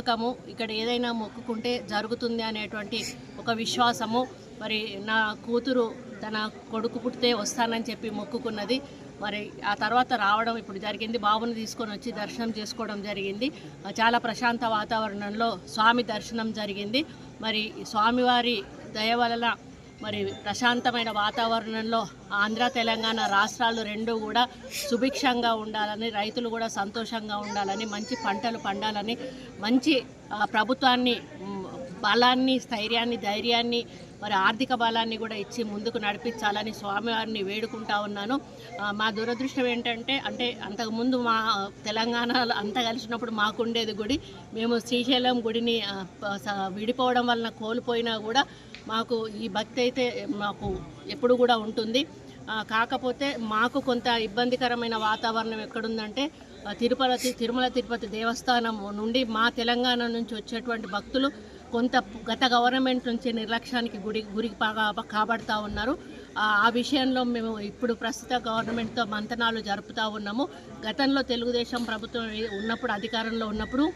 ఇక్కడ ఏదైనా మొక్కుకుంటే జరుగుతుంది అనేటువంటి ఒక విశ్వాసము. మరి నా కూతురు తన కొడుకు పుట్టితే వస్తానని చెప్పి మొక్కుకున్నది. మరి ఆ తర్వాత రావడం ఇప్పుడు జరిగింది. బాబుని తీసుకొని వచ్చి దర్శనం చేసుకోవడం జరిగింది. చాలా ప్రశాంత వాతావరణంలో స్వామి దర్శనం జరిగింది. మరి స్వామివారి దయ వలన మరి ప్రశాంతమైన వాతావరణంలో ఆంధ్ర తెలంగాణ రాష్ట్రాలు రెండు కూడా సుభిక్షంగా ఉండాలని, రైతులు కూడా సంతోషంగా ఉండాలని, మంచి పంటలు పండాలని, మంచి ప్రభుత్వాన్ని బలాన్ని, స్థైర్యాన్ని, ధైర్యాన్ని, మరి ఆర్థిక బలాన్ని కూడా ఇచ్చి ముందుకు నడిపించాలని స్వామివారిని వేడుకుంటా ఉన్నాను. మా దురదృష్టం ఏంటంటే అంతకుముందు మా తెలంగాణలో అంతా కలిసినప్పుడు మాకుండేది గుడి. మేము శ్రీశైలం గుడిని విడిపోవడం వలన కోల్పోయినా కూడా మాకు ఈ భక్తి అయితే మాకు ఎప్పుడు కూడా ఉంటుంది. కాకపోతే మాకు కొంత ఇబ్బందికరమైన వాతావరణం ఎక్కడుందంటే తిరుమల తిరుపతి దేవస్థానం నుండి మా తెలంగాణ నుంచి వచ్చేటువంటి భక్తులు కొంత గత గవర్నమెంట్ నుంచి నిర్లక్ష్యానికి గురి కాబడతా ఉన్నారు. ఆ విషయంలో మేము ఇప్పుడు ప్రస్తుత గవర్నమెంట్తో మంతనాలు జరుపుతూ ఉన్నాము. గతంలో తెలుగుదేశం ప్రభుత్వం ఉన్నప్పుడు, అధికారంలో ఉన్నప్పుడు